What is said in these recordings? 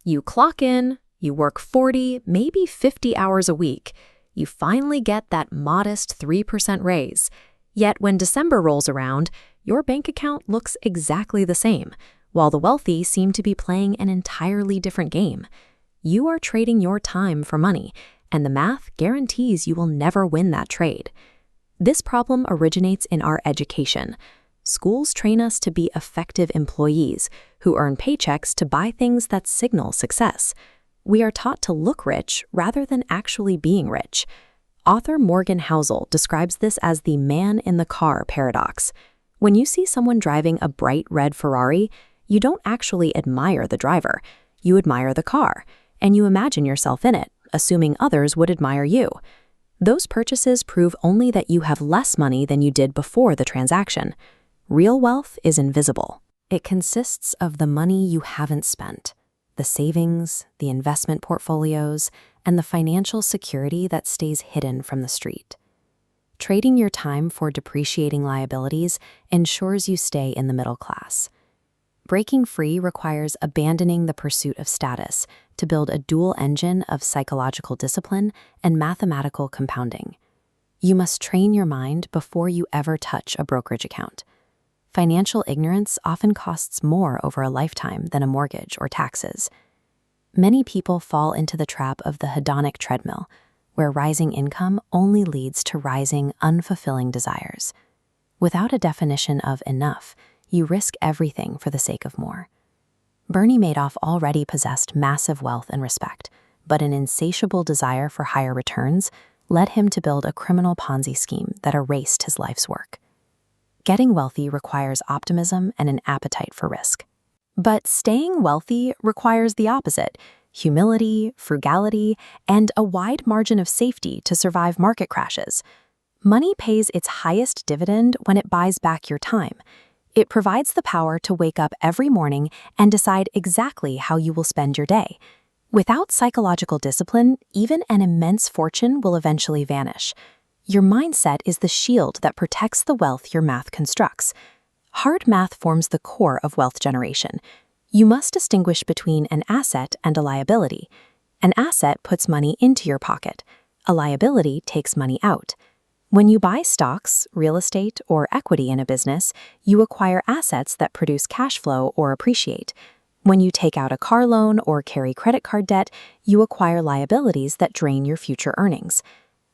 You clock in, you work 40, maybe 50 hours a week. You finally get that modest 3% raise. Yet when December rolls around, your bank account looks exactly the same, while the wealthy seem to be playing an entirely different game. You are trading your time for money, and the math guarantees you will never win that trade. This problem originates in our education. Schools train us to be effective employees who earn paychecks to buy things that signal success. We are taught to look rich rather than actually being rich. Author Morgan Housel describes this as the man in the car paradox. When you see someone driving a bright red Ferrari, you don't actually admire the driver. You admire the car, and you imagine yourself in it, assuming others would admire you. Those purchases prove only that you have less money than you did before the transaction. Real wealth is invisible. It consists of the money you haven't spent, the savings, the investment portfolios, and the financial security that stays hidden from the street. Trading your time for depreciating liabilities ensures you stay in the middle class. Breaking free requires abandoning the pursuit of status to build a dual engine of psychological discipline and mathematical compounding. You must train your mind before you ever touch a brokerage account. Financial ignorance often costs more over a lifetime than a mortgage or taxes. Many people fall into the trap of the hedonic treadmill, where rising income only leads to rising, unfulfilling desires. Without a definition of enough, you risk everything for the sake of more. Bernie Madoff already possessed massive wealth and respect, but an insatiable desire for higher returns led him to build a criminal Ponzi scheme that erased his life's work. Getting wealthy requires optimism and an appetite for risk. But staying wealthy requires the opposite: humility, frugality, and a wide margin of safety to survive market crashes. Money pays its highest dividend when it buys back your time. It provides the power to wake up every morning and decide exactly how you will spend your day. Without psychological discipline, even an immense fortune will eventually vanish. Your mindset is the shield that protects the wealth your math constructs. Hard math forms the core of wealth generation. You must distinguish between an asset and a liability. An asset puts money into your pocket. A liability takes money out. When you buy stocks, real estate, or equity in a business, you acquire assets that produce cash flow or appreciate. When you take out a car loan or carry credit card debt, you acquire liabilities that drain your future earnings.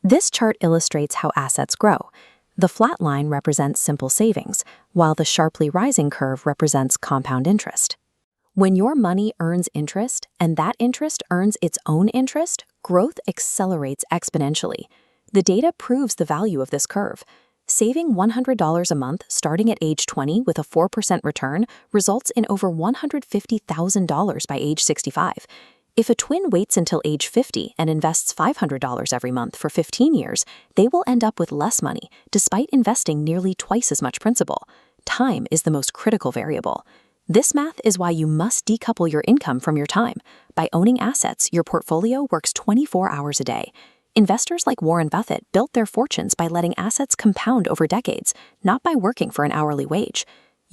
This chart illustrates how assets grow. The flat line represents simple savings, while the sharply rising curve represents compound interest. When your money earns interest and that interest earns its own interest, growth accelerates exponentially. The data proves the value of this curve. Saving $100 a month starting at age 20 with a 4% return results in over $150,000 by age 65. If a twin waits until age 50 and invests $500 every month for 15 years, they will end up with less money, despite investing nearly twice as much principal. Time is the most critical variable. This math is why you must decouple your income from your time. By owning assets, your portfolio works 24 hours a day. Investors like Warren Buffett built their fortunes by letting assets compound over decades, not by working for an hourly wage.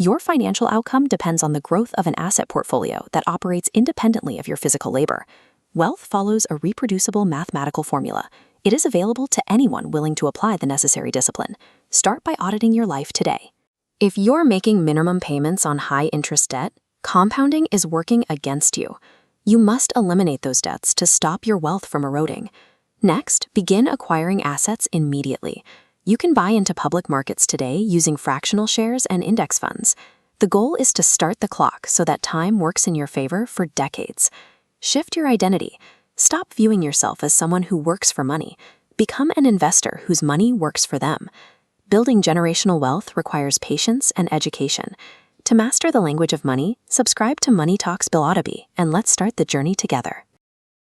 Your financial outcome depends on the growth of an asset portfolio that operates independently of your physical labor. Wealth follows a reproducible mathematical formula. It is available to anyone willing to apply the necessary discipline. Start by auditing your life today. If you're making minimum payments on high-interest debt, compounding is working against you. You must eliminate those debts to stop your wealth from eroding. Next, begin acquiring assets immediately. You can buy into public markets today using fractional shares and index funds. The goal is to start the clock so that time works in your favor for decades. Shift your identity. Stop viewing yourself as someone who works for money. Become an investor whose money works for them. Building generational wealth requires patience and education. To master the language of money, subscribe to Money Talks Bill Audible, and let's start the journey together.